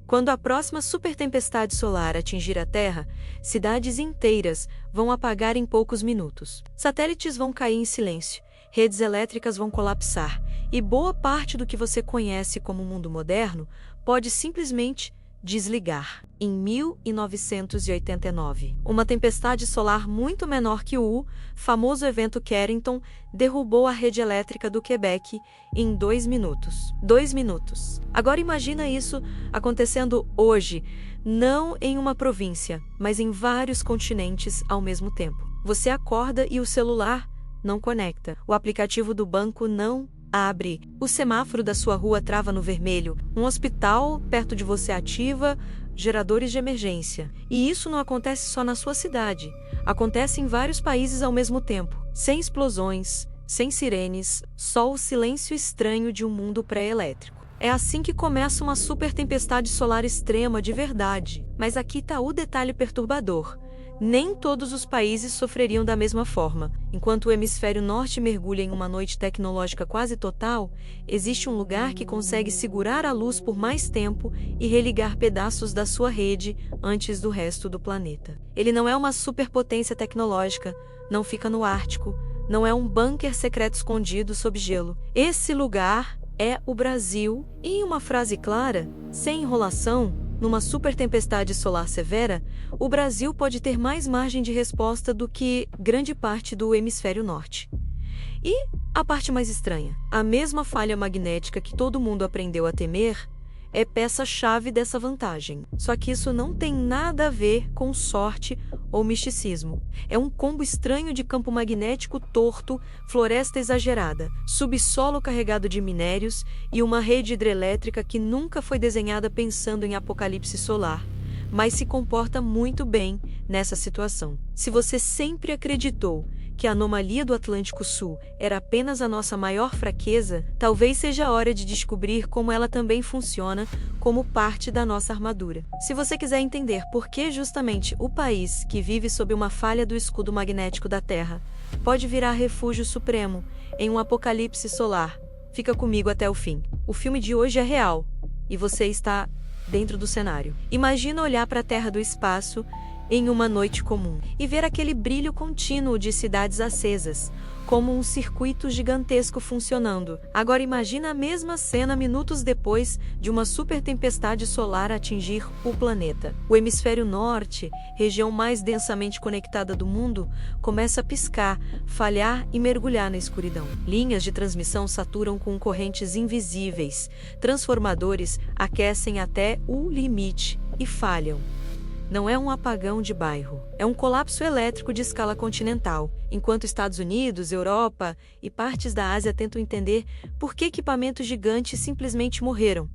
Quando a próxima supertempestade solar atingir a Terra, cidades inteiras vão apagar em poucos minutos. Satélites vão cair em silêncio, redes elétricas vão colapsar, e boa parte do que você conhece como mundo moderno pode simplesmente desligar. Em 1989, uma tempestade solar muito menor que o famoso evento Carrington derrubou a rede elétrica do Quebec em 2 minutos. 2 minutos. Agora imagina isso acontecendo hoje, não em uma província, mas em vários continentes ao mesmo tempo. Você acorda e o celular não conecta. O aplicativo do banco não abre. O semáforo da sua rua trava no vermelho. Um hospital perto de você ativa geradores de emergência. E isso não acontece só na sua cidade. Acontece em vários países ao mesmo tempo. Sem explosões, sem sirenes, só o silêncio estranho de um mundo pré-elétrico. É assim que começa uma super tempestade solar extrema de verdade. Mas aqui está o detalhe perturbador. Nem todos os países sofreriam da mesma forma. Enquanto o hemisfério norte mergulha em uma noite tecnológica quase total, existe um lugar que consegue segurar a luz por mais tempo e religar pedaços da sua rede antes do resto do planeta. Ele não é uma superpotência tecnológica, não fica no Ártico, não é um bunker secreto escondido sob gelo. Esse lugar é o Brasil, e em uma frase clara, sem enrolação, numa supertempestade solar severa, o Brasil pode ter mais margem de resposta do que grande parte do hemisfério norte. E a parte mais estranha, a mesma falha magnética que todo mundo aprendeu a temer é peça-chave dessa vantagem. Só que isso não tem nada a ver com sorte ou misticismo. É um combo estranho de campo magnético torto, floresta exagerada, subsolo carregado de minérios e uma rede hidrelétrica que nunca foi desenhada pensando em apocalipse solar, mas se comporta muito bem nessa situação. Se você sempre acreditou que a anomalia do Atlântico Sul era apenas a nossa maior fraqueza, talvez seja a hora de descobrir como ela também funciona como parte da nossa armadura. Se você quiser entender por que justamente o país que vive sob uma falha do escudo magnético da Terra pode virar refúgio supremo em um apocalipse solar, fica comigo até o fim. O filme de hoje é real e você está dentro do cenário. Imagina olhar para a Terra do espaço em uma noite comum e ver aquele brilho contínuo de cidades acesas, como um circuito gigantesco funcionando. Agora imagina a mesma cena minutos depois de uma super tempestade solar atingir o planeta. O hemisfério norte, região mais densamente conectada do mundo, começa a piscar, falhar e mergulhar na escuridão. Linhas de transmissão saturam com correntes invisíveis, transformadores aquecem até o limite e falham. Não é um apagão de bairro, é um colapso elétrico de escala continental, enquanto Estados Unidos, Europa e partes da Ásia tentam entender por que equipamentos gigantes simplesmente morreram.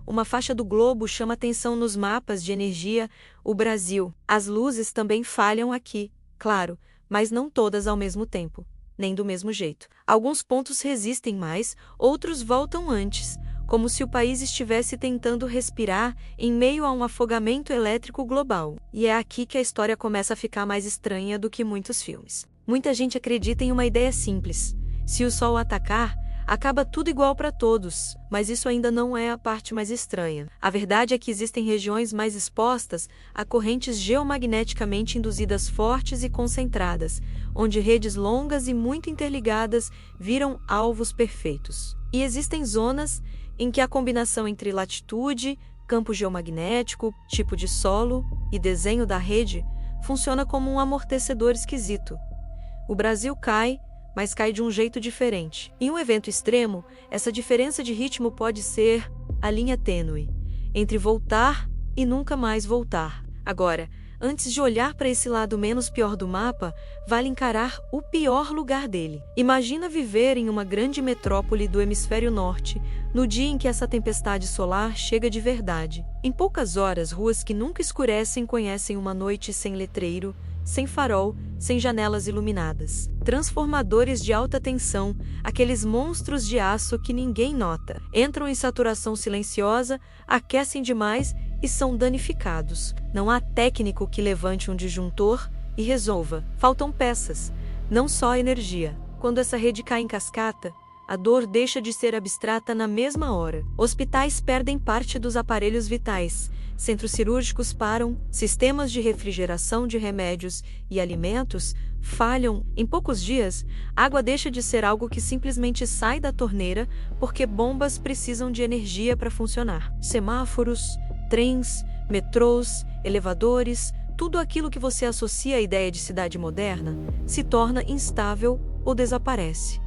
Uma faixa do globo chama atenção nos mapas de energia, o Brasil. As luzes também falham aqui, claro, mas não todas ao mesmo tempo, nem do mesmo jeito. Alguns pontos resistem mais, outros voltam antes, como se o país estivesse tentando respirar em meio a um afogamento elétrico global. E é aqui que a história começa a ficar mais estranha do que muitos filmes. Muita gente acredita em uma ideia simples. Se o Sol atacar, acaba tudo igual para todos, mas isso ainda não é a parte mais estranha. A verdade é que existem regiões mais expostas a correntes geomagneticamente induzidas fortes e concentradas, onde redes longas e muito interligadas viram alvos perfeitos. E existem zonas em que a combinação entre latitude, campo geomagnético, tipo de solo e desenho da rede funciona como um amortecedor esquisito. O Brasil cai, mas cai de um jeito diferente. Em um evento extremo, essa diferença de ritmo pode ser a linha tênue entre voltar e nunca mais voltar. Agora, antes de olhar para esse lado menos pior do mapa, vale encarar o pior lugar dele. Imagina viver em uma grande metrópole do hemisfério norte, no dia em que essa tempestade solar chega de verdade. Em poucas horas, ruas que nunca escurecem conhecem uma noite sem letreiro, sem farol, sem janelas iluminadas. Transformadores de alta tensão, aqueles monstros de aço que ninguém nota, entram em saturação silenciosa, aquecem demais e são danificados. Não há técnico que levante um disjuntor e resolva. Faltam peças, não só energia. Quando essa rede cai em cascata, a dor deixa de ser abstrata na mesma hora. Hospitais perdem parte dos aparelhos vitais, centros cirúrgicos param, sistemas de refrigeração de remédios e alimentos falham. Em poucos dias, água deixa de ser algo que simplesmente sai da torneira porque bombas precisam de energia para funcionar. Semáforos, trens, metrôs, elevadores, tudo aquilo que você associa à ideia de cidade moderna se torna instável ou desaparece.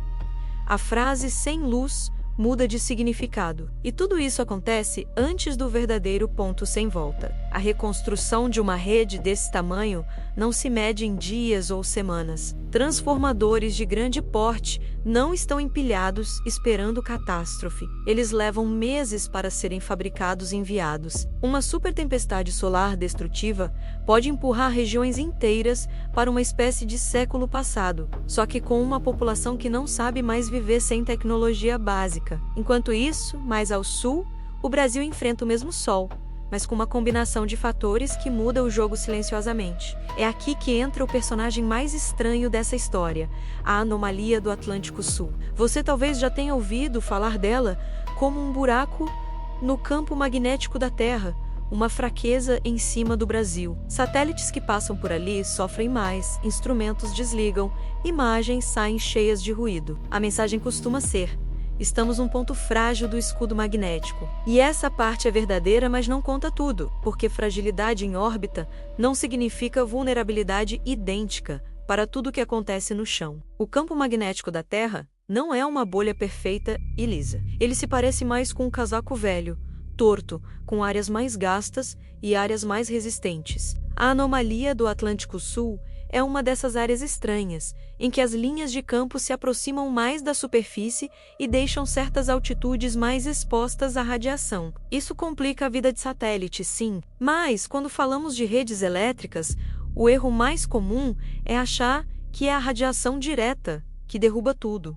A frase "sem luz" muda de significado. E tudo isso acontece antes do verdadeiro ponto sem volta. A reconstrução de uma rede desse tamanho não se mede em dias ou semanas. Transformadores de grande porte não estão empilhados esperando catástrofe. Eles levam meses para serem fabricados e enviados. Uma supertempestade solar destrutiva pode empurrar regiões inteiras para uma espécie de século passado, só que com uma população que não sabe mais viver sem tecnologia básica. Enquanto isso, mais ao sul, o Brasil enfrenta o mesmo sol, mas com uma combinação de fatores que muda o jogo silenciosamente. É aqui que entra o personagem mais estranho dessa história, a anomalia do Atlântico Sul. Você talvez já tenha ouvido falar dela como um buraco no campo magnético da Terra, uma fraqueza em cima do Brasil. Satélites que passam por ali sofrem mais, instrumentos desligam, imagens saem cheias de ruído. A mensagem costuma ser: estamos num ponto frágil do escudo magnético. E essa parte é verdadeira, mas não conta tudo, porque fragilidade em órbita não significa vulnerabilidade idêntica para tudo que acontece no chão. O campo magnético da Terra não é uma bolha perfeita e lisa. Ele se parece mais com um casaco velho, torto, com áreas mais gastas e áreas mais resistentes. A anomalia do Atlântico Sul é uma dessas áreas estranhas, em que as linhas de campo se aproximam mais da superfície e deixam certas altitudes mais expostas à radiação. Isso complica a vida de satélite, sim, mas quando falamos de redes elétricas, o erro mais comum é achar que é a radiação direta que derruba tudo.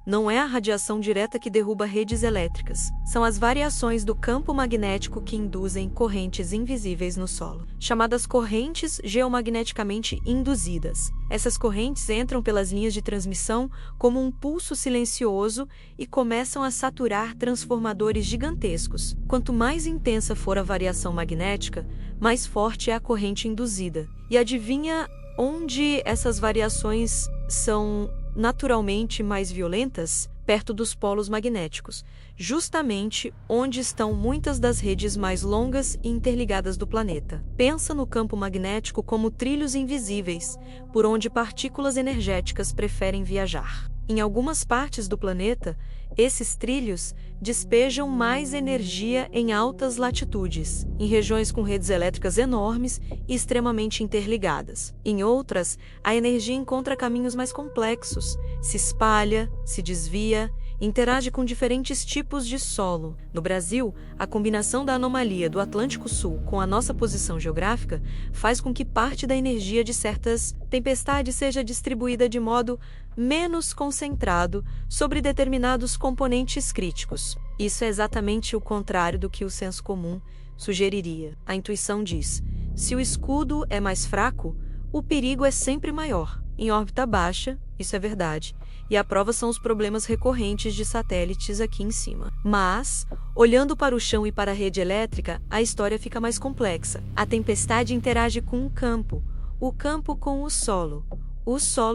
Não é a radiação direta que derruba redes elétricas. São as variações do campo magnético que induzem correntes invisíveis no solo, chamadas correntes geomagneticamente induzidas. Essas correntes entram pelas linhas de transmissão como um pulso silencioso e começam a saturar transformadores gigantescos. Quanto mais intensa for a variação magnética, mais forte é a corrente induzida. E adivinha onde essas variações são naturalmente mais violentas? Perto dos polos magnéticos, justamente onde estão muitas das redes mais longas e interligadas do planeta. Pensa no campo magnético como trilhos invisíveis, por onde partículas energéticas preferem viajar. Em algumas partes do planeta, esses trilhos despejam mais energia em altas latitudes, em regiões com redes elétricas enormes e extremamente interligadas. Em outras, a energia encontra caminhos mais complexos, se espalha, se desvia, interage com diferentes tipos de solo. No Brasil, a combinação da anomalia do Atlântico Sul com a nossa posição geográfica faz com que parte da energia de certas tempestades seja distribuída de modo menos concentrado sobre determinados componentes críticos. Isso é exatamente o contrário do que o senso comum sugeriria. A intuição diz: se o escudo é mais fraco, o perigo é sempre maior. Em órbita baixa, isso é verdade, e a prova são os problemas recorrentes de satélites aqui em cima. Mas, olhando para o chão e para a rede elétrica, a história fica mais complexa. A tempestade interage com o campo com o solo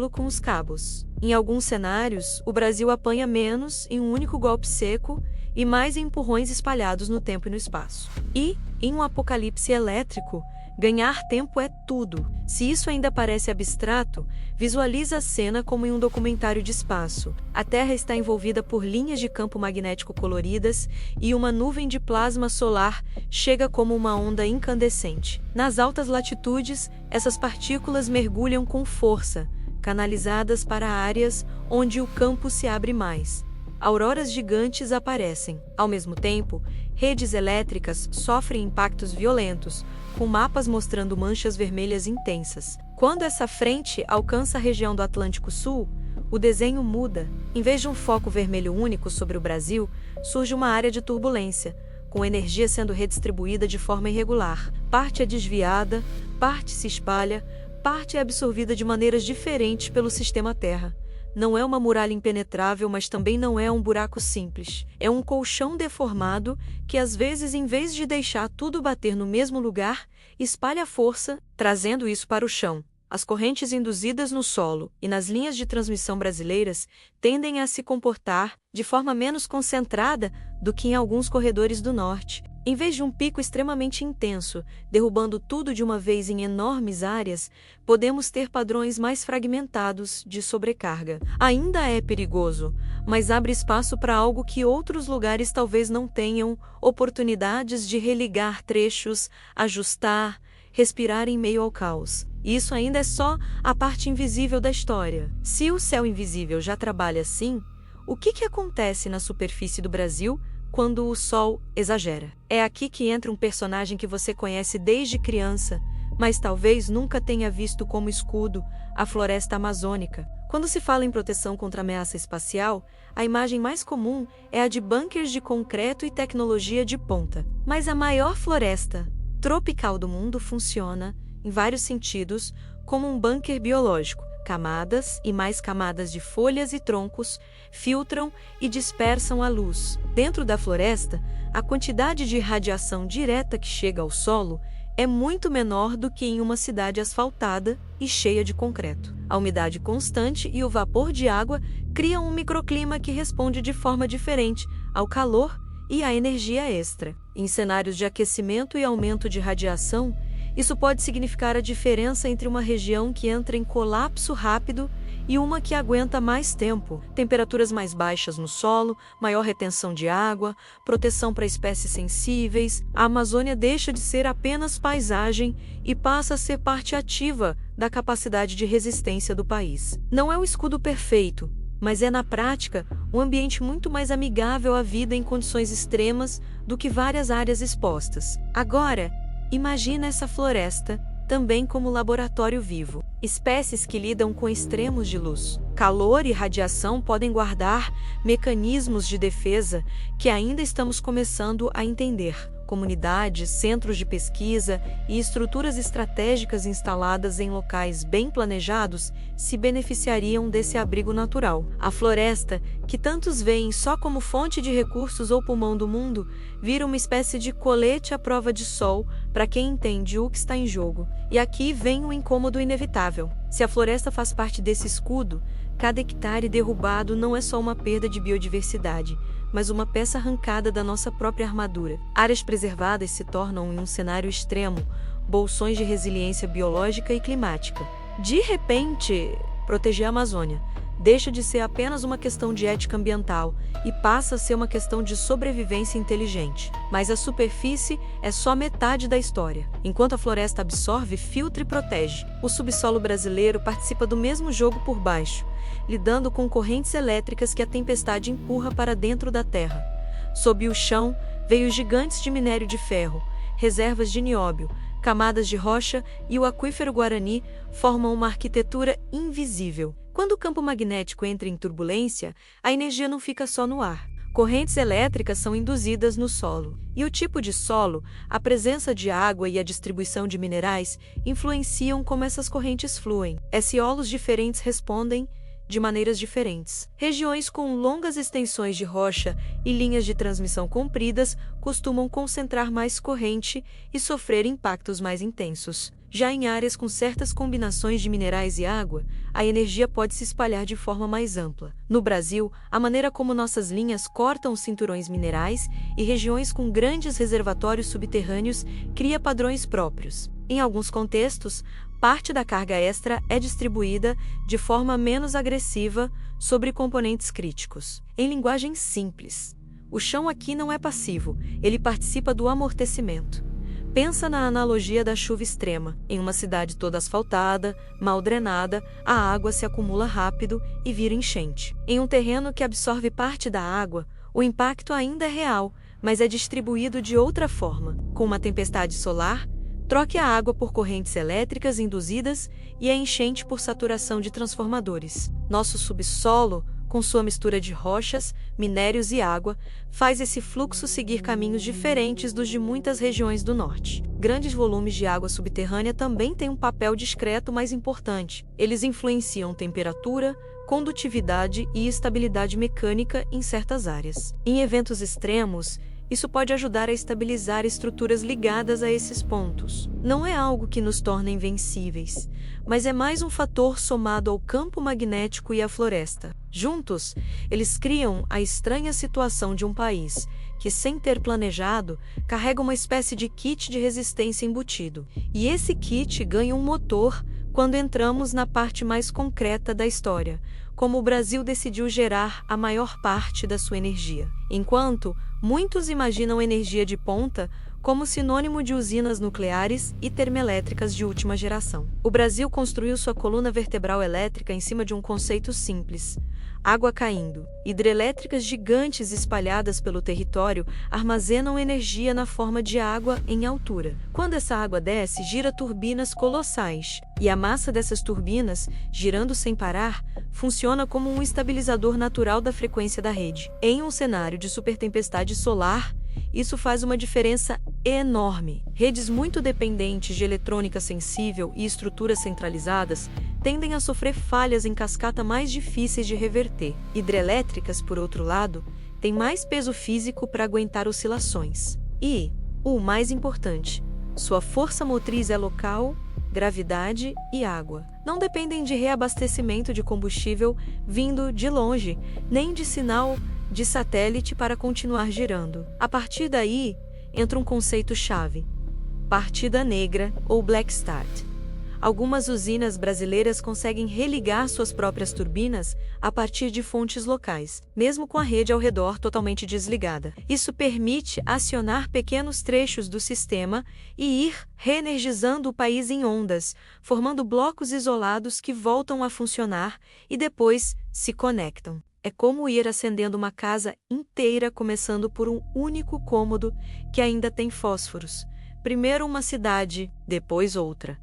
com os cabos. Em alguns cenários, o Brasil apanha menos em um único golpe seco e mais em empurrões espalhados no tempo e no espaço. E, em um apocalipse elétrico, ganhar tempo é tudo. Se isso ainda parece abstrato, visualiza a cena como em um documentário de espaço. A Terra está envolvida por linhas de campo magnético coloridas e uma nuvem de plasma solar chega como uma onda incandescente. Nas altas latitudes, essas partículas mergulham com força, canalizadas para áreas onde o campo se abre mais. Auroras gigantes aparecem. Ao mesmo tempo, redes elétricas sofrem impactos violentos, com mapas mostrando manchas vermelhas intensas. Quando essa frente alcança a região do Atlântico Sul, o desenho muda. Em vez de um foco vermelho único sobre o Brasil, surge uma área de turbulência, com energia sendo redistribuída de forma irregular. Parte é desviada, parte se espalha, parte é absorvida de maneiras diferentes pelo sistema Terra. não é uma muralha impenetrável, mas também não é um buraco simples. É um colchão deformado que, às vezes, em vez de deixar tudo bater no mesmo lugar, espalha força, trazendo isso para o chão. As correntes induzidas no solo e nas linhas de transmissão brasileiras tendem a se comportar de forma menos concentrada do que em alguns corredores do norte. Em vez de um pico extremamente intenso, derrubando tudo de uma vez em enormes áreas, podemos ter padrões mais fragmentados de sobrecarga. Ainda é perigoso, mas abre espaço para algo que outros lugares talvez não tenham: oportunidades de religar trechos, ajustar, respirar em meio ao caos. Isso ainda é só a parte invisível da história. Se o céu invisível já trabalha assim, o que acontece na superfície do Brasil quando o sol exagera? É aqui que entra um personagem que você conhece desde criança, mas talvez nunca tenha visto como escudo: a floresta amazônica. Quando se fala em proteção contra ameaça espacial, a imagem mais comum é a de bunkers de concreto e tecnologia de ponta. Mas a maior floresta tropical do mundo funciona, em vários sentidos, como um bunker biológico. Camadas e mais camadas de folhas e troncos filtram e dispersam a luz. Dentro da floresta, a quantidade de radiação direta que chega ao solo é muito menor do que em uma cidade asfaltada e cheia de concreto. A umidade constante e o vapor de água criam um microclima que responde de forma diferente ao calor e à energia extra. Em cenários de aquecimento e aumento de radiação, isso pode significar a diferença entre uma região que entra em colapso rápido e uma que aguenta mais tempo. Temperaturas mais baixas no solo, maior retenção de água, proteção para espécies sensíveis. A Amazônia deixa de ser apenas paisagem e passa a ser parte ativa da capacidade de resistência do país. Não é um escudo perfeito, mas é, na prática, um ambiente muito mais amigável à vida em condições extremas do que várias áreas expostas. Agora, imagina essa floresta também como laboratório vivo. Espécies que lidam com extremos de luz, calor e radiação podem guardar mecanismos de defesa que ainda estamos começando a entender. Comunidades, centros de pesquisa e estruturas estratégicas instaladas em locais bem planejados se beneficiariam desse abrigo natural. A floresta, que tantos veem só como fonte de recursos ou pulmão do mundo, vira uma espécie de colete à prova de sol para quem entende o que está em jogo. E aqui vem um incômodo inevitável. Se a floresta faz parte desse escudo, cada hectare derrubado não é só uma perda de biodiversidade, mas uma peça arrancada da nossa própria armadura. Áreas preservadas se tornam, em um cenário extremo, bolsões de resiliência biológica e climática. De repente, proteger a Amazônia deixa de ser apenas uma questão de ética ambiental e passa a ser uma questão de sobrevivência inteligente. Mas a superfície é só metade da história. Enquanto a floresta absorve, filtra e protege, o subsolo brasileiro participa do mesmo jogo por baixo, lidando com correntes elétricas que a tempestade empurra para dentro da terra. Sob o chão, veios gigantes de minério de ferro, reservas de nióbio, camadas de rocha e o aquífero Guarani formam uma arquitetura invisível. Quando o campo magnético entra em turbulência, a energia não fica só no ar. Correntes elétricas são induzidas no solo. E o tipo de solo, a presença de água e a distribuição de minerais influenciam como essas correntes fluem. Solos diferentes respondem de maneiras diferentes. Regiões com longas extensões de rocha e linhas de transmissão compridas costumam concentrar mais corrente e sofrer impactos mais intensos. Já em áreas com certas combinações de minerais e água, a energia pode se espalhar de forma mais ampla. No Brasil, a maneira como nossas linhas cortam os cinturões minerais e regiões com grandes reservatórios subterrâneos cria padrões próprios. Em alguns contextos, parte da carga extra é distribuída de forma menos agressiva sobre componentes críticos. Em linguagem simples, o chão aqui não é passivo, ele participa do amortecimento. Pensa na analogia da chuva extrema. Em uma cidade toda asfaltada, mal drenada, a água se acumula rápido e vira enchente. Em um terreno que absorve parte da água, o impacto ainda é real, mas é distribuído de outra forma. Com uma tempestade solar, troque a água por correntes elétricas induzidas e a enchente por saturação de transformadores. Nosso subsolo, com sua mistura de rochas, minérios e água, faz esse fluxo seguir caminhos diferentes dos de muitas regiões do norte. Grandes volumes de água subterrânea também têm um papel discreto mais importante. Eles influenciam temperatura, condutividade e estabilidade mecânica em certas áreas. Em eventos extremos, isso pode ajudar a estabilizar estruturas ligadas a esses pontos. Não é algo que nos torna invencíveis, mas é mais um fator somado ao campo magnético e à floresta. Juntos, eles criam a estranha situação de um país que, sem ter planejado, carrega uma espécie de kit de resistência embutido. E esse kit ganha um motor quando entramos na parte mais concreta da história, como o Brasil decidiu gerar a maior parte da sua energia. Enquanto muitos imaginam energia de ponta como sinônimo de usinas nucleares e termoelétricas de última geração, o Brasil construiu sua coluna vertebral elétrica em cima de um conceito simples: água caindo. Hidrelétricas gigantes espalhadas pelo território armazenam energia na forma de água em altura. Quando essa água desce, gira turbinas colossais, e a massa dessas turbinas, girando sem parar, funciona como um estabilizador natural da frequência da rede. Em um cenário de supertempestade solar, isso faz uma diferença enorme. Redes muito dependentes de eletrônica sensível e estruturas centralizadas tendem a sofrer falhas em cascata mais difíceis de reverter. Hidrelétricas, por outro lado, têm mais peso físico para aguentar oscilações. E, o mais importante, sua força motriz é local, gravidade e água. Não dependem de reabastecimento de combustível vindo de longe, nem de sinal de satélite para continuar girando. A partir daí, entra um conceito-chave: partida negra ou black start. Algumas usinas brasileiras conseguem religar suas próprias turbinas a partir de fontes locais, mesmo com a rede ao redor totalmente desligada. Isso permite acionar pequenos trechos do sistema e ir reenergizando o país em ondas, formando blocos isolados que voltam a funcionar e depois se conectam. É como ir acendendo uma casa inteira, começando por um único cômodo que ainda tem fósforos. Primeiro uma cidade, depois outra.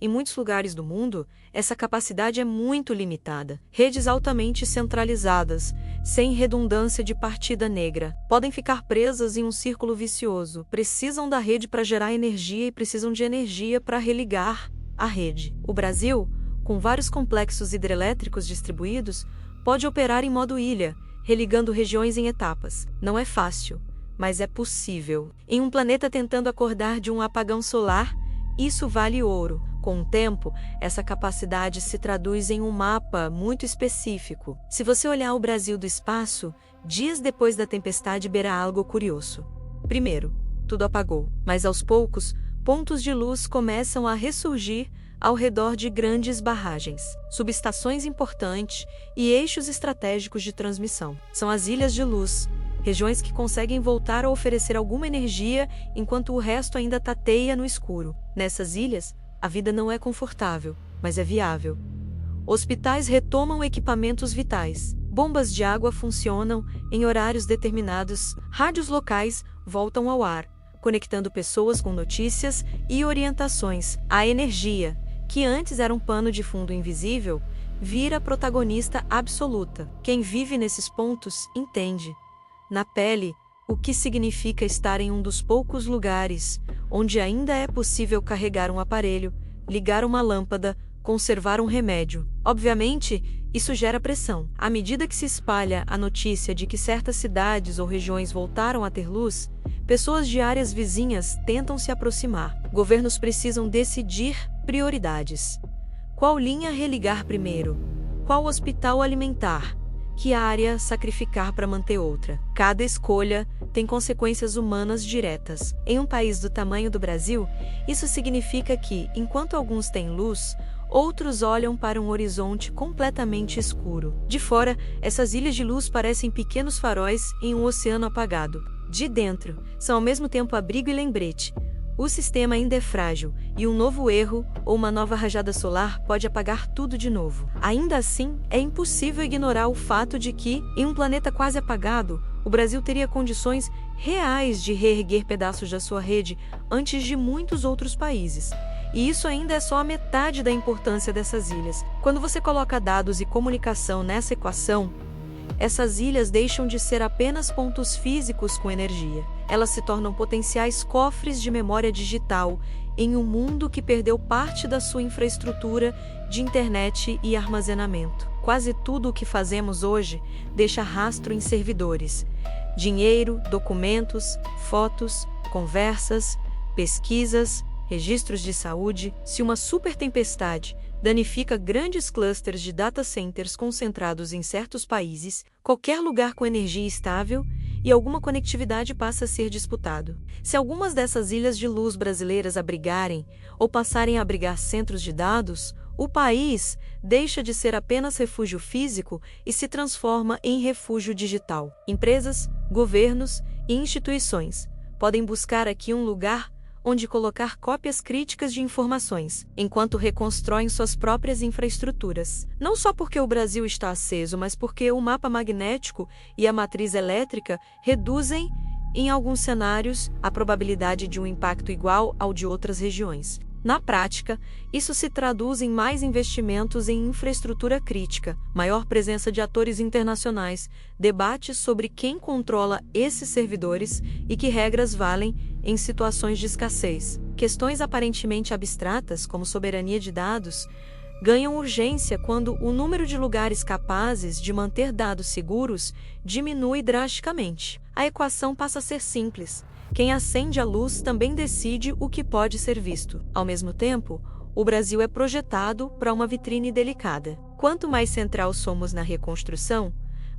Em muitos lugares do mundo, essa capacidade é muito limitada. Redes altamente centralizadas, sem redundância de partida negra, podem ficar presas em um círculo vicioso. Precisam da rede para gerar energia e precisam de energia para religar a rede. O Brasil, com vários complexos hidrelétricos distribuídos, pode operar em modo ilha, religando regiões em etapas. Não é fácil, mas é possível. Em um planeta tentando acordar de um apagão solar, isso vale ouro. Com o tempo, essa capacidade se traduz em um mapa muito específico. Se você olhar o Brasil do espaço, dias depois da tempestade verá algo curioso. Primeiro, tudo apagou, mas aos poucos, pontos de luz começam a ressurgir ao redor de grandes barragens, subestações importantes e eixos estratégicos de transmissão. São as ilhas de luz, regiões que conseguem voltar a oferecer alguma energia enquanto o resto ainda tateia no escuro. Nessas ilhas, a vida não é confortável, mas é viável. Hospitais retomam equipamentos vitais, bombas de água funcionam em horários determinados, rádios locais voltam ao ar, conectando pessoas com notícias e orientações. A energia, que antes era um pano de fundo invisível, vira protagonista absoluta. Quem vive nesses pontos entende, na pele, o que significa estar em um dos poucos lugares onde ainda é possível carregar um aparelho, ligar uma lâmpada, conservar um remédio. Obviamente, isso gera pressão. À medida que se espalha a notícia de que certas cidades ou regiões voltaram a ter luz, pessoas de áreas vizinhas tentam se aproximar. Governos precisam decidir prioridades. Qual linha religar primeiro? Qual hospital alimentar? Que área sacrificar para manter outra? Cada escolha tem consequências humanas diretas. Em um país do tamanho do Brasil, isso significa que, enquanto alguns têm luz, outros olham para um horizonte completamente escuro. De fora, essas ilhas de luz parecem pequenos faróis em um oceano apagado. De dentro, são ao mesmo tempo abrigo e lembrete. O sistema ainda é frágil, e um novo erro ou uma nova rajada solar pode apagar tudo de novo. Ainda assim, é impossível ignorar o fato de que, em um planeta quase apagado, o Brasil teria condições reais de reerguer pedaços da sua rede antes de muitos outros países. E isso ainda é só a metade da importância dessas ilhas. Quando você coloca dados e comunicação nessa equação, essas ilhas deixam de ser apenas pontos físicos com energia. Elas se tornam potenciais cofres de memória digital em um mundo que perdeu parte da sua infraestrutura de internet e armazenamento. quase tudo o que fazemos hoje deixa rastro em servidores. Dinheiro, documentos, fotos, conversas, pesquisas, registros de saúde. Se uma supertempestade danifica grandes clusters de data centers concentrados em certos países, qualquer lugar com energia estável e alguma conectividade passa a ser disputado. Se algumas dessas ilhas de luz brasileiras abrigarem ou passarem a abrigar centros de dados, o país deixa de ser apenas refúgio físico e se transforma em refúgio digital. Empresas, governos e instituições podem buscar aqui um lugar onde colocar cópias críticas de informações, enquanto reconstroem suas próprias infraestruturas. Não só porque o Brasil está aceso, mas porque o mapa magnético e a matriz elétrica reduzem, em alguns cenários, a probabilidade de um impacto igual ao de outras regiões. Na prática, isso se traduz em mais investimentos em infraestrutura crítica, maior presença de atores internacionais, debates sobre quem controla esses servidores e que regras valem em situações de escassez. Questões aparentemente abstratas, como soberania de dados, ganham urgência quando o número de lugares capazes de manter dados seguros diminui drasticamente. A equação passa a ser simples. Quem acende a luz também decide o que pode ser visto. Ao mesmo tempo, o Brasil é projetado para uma vitrine delicada. Quanto mais central somos na reconstrução,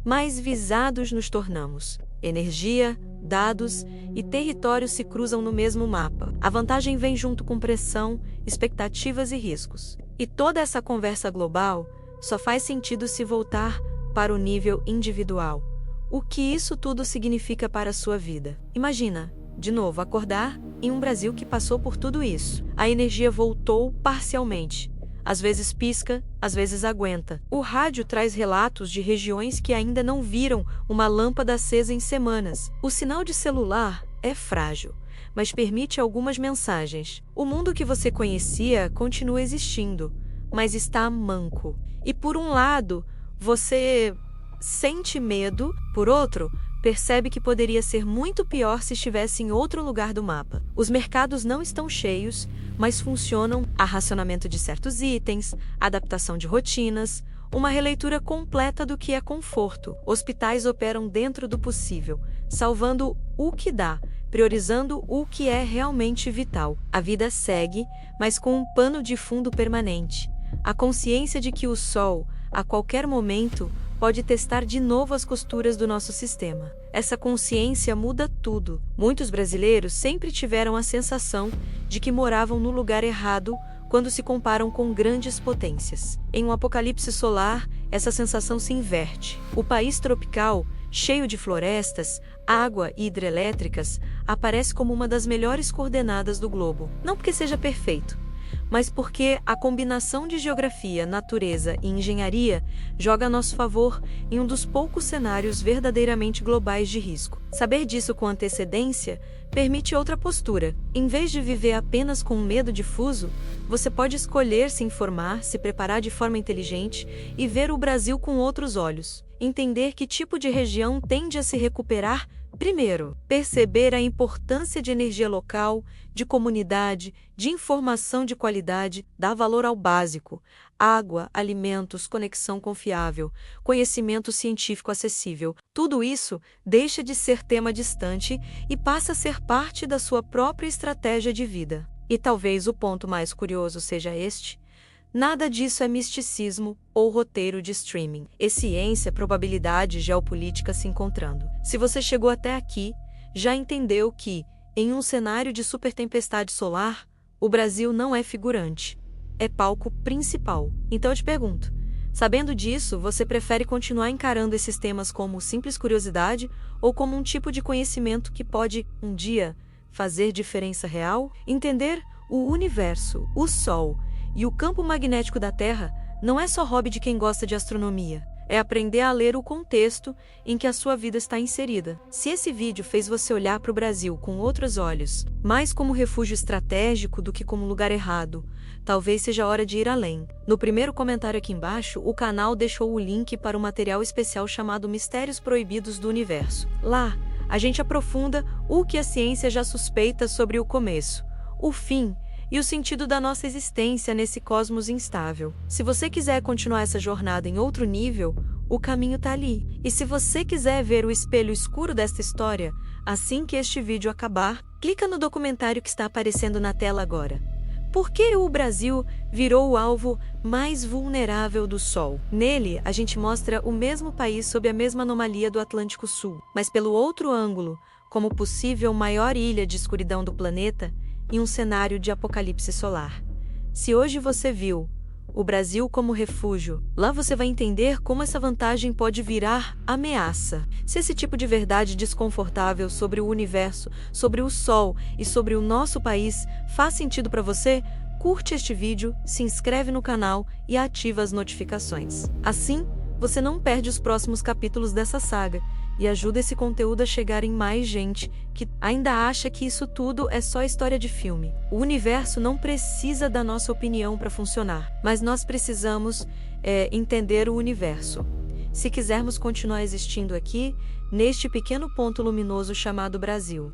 mais visados nos tornamos. Energia, dados e território se cruzam no mesmo mapa. A vantagem vem junto com pressão, expectativas e riscos. E toda essa conversa global só faz sentido se voltar para o nível individual. O que isso tudo significa para a sua vida? Imagina, de novo, acordar em um Brasil que passou por tudo isso. A energia voltou parcialmente. Às vezes pisca, às vezes aguenta. O rádio traz relatos de regiões que ainda não viram uma lâmpada acesa em semanas. O sinal de celular é frágil, mas permite algumas mensagens. O mundo que você conhecia continua existindo, mas está manco. E por um lado, você sente medo, por outro, percebe que poderia ser muito pior se estivesse em outro lugar do mapa. Os mercados não estão cheios, mas funcionam a racionamento de certos itens, adaptação de rotinas, uma releitura completa do que é conforto. Hospitais operam dentro do possível, salvando o que dá, priorizando o que é realmente vital. A vida segue, mas com um pano de fundo permanente. A consciência de que o sol, a qualquer momento, pode testar de novo as costuras do nosso sistema. Essa consciência muda tudo. Muitos brasileiros sempre tiveram a sensação de que moravam no lugar errado quando se comparam com grandes potências. Em um apocalipse solar, essa sensação se inverte. O país tropical, cheio de florestas, água e hidrelétricas, aparece como uma das melhores coordenadas do globo. Não porque seja perfeito, mas porque a combinação de geografia, natureza e engenharia joga a nosso favor em um dos poucos cenários verdadeiramente globais de risco. Saber disso com antecedência permite outra postura. Em vez de viver apenas com medo difuso, você pode escolher se informar, se preparar de forma inteligente e ver o Brasil com outros olhos. Entender que tipo de região tende a se recuperar primeiro. Perceber a importância de energia local, de comunidade, de informação de qualidade, dá valor ao básico: água, alimentos, conexão confiável, conhecimento científico acessível. Tudo isso deixa de ser tema distante e passa a ser parte da sua própria estratégia de vida. E talvez o ponto mais curioso seja este: nada disso é misticismo ou roteiro de streaming. É ciência, probabilidade e geopolítica se encontrando. Se você chegou até aqui, já entendeu que, em um cenário de supertempestade solar, o Brasil não é figurante, é palco principal. Então eu te pergunto, sabendo disso, você prefere continuar encarando esses temas como simples curiosidade ou como um tipo de conhecimento que pode, um dia, fazer diferença real? Entender o universo, o Sol e o campo magnético da Terra não é só hobby de quem gosta de astronomia. É aprender a ler o contexto em que a sua vida está inserida. Se esse vídeo fez você olhar para o Brasil com outros olhos, mais como refúgio estratégico do que como lugar errado, talvez seja hora de ir além. No primeiro comentário aqui embaixo, o canal deixou o link para um material especial chamado Mistérios Proibidos do Universo. Lá, a gente aprofunda o que a ciência já suspeita sobre o começo, o fim e o sentido da nossa existência nesse cosmos instável. Se você quiser continuar essa jornada em outro nível, o caminho tá ali. E se você quiser ver o espelho escuro desta história, assim que este vídeo acabar, clica no documentário que está aparecendo na tela agora. Por que o Brasil virou o alvo mais vulnerável do Sol? Nele, a gente mostra o mesmo país sob a mesma anomalia do Atlântico Sul, mas pelo outro ângulo, como possível maior ilha de escuridão do planeta em um cenário de apocalipse solar. Se hoje você viu o Brasil como refúgio, lá você vai entender como essa vantagem pode virar ameaça. Se esse tipo de verdade desconfortável sobre o universo, sobre o Sol e sobre o nosso país faz sentido para você, curte este vídeo, se inscreve no canal e ativa as notificações. Assim, você não perde os próximos capítulos dessa saga e ajuda esse conteúdo a chegar em mais gente que ainda acha que isso tudo é só história de filme. O universo não precisa da nossa opinião para funcionar, mas nós precisamos entender o universo. Se quisermos continuar existindo aqui, neste pequeno ponto luminoso chamado Brasil.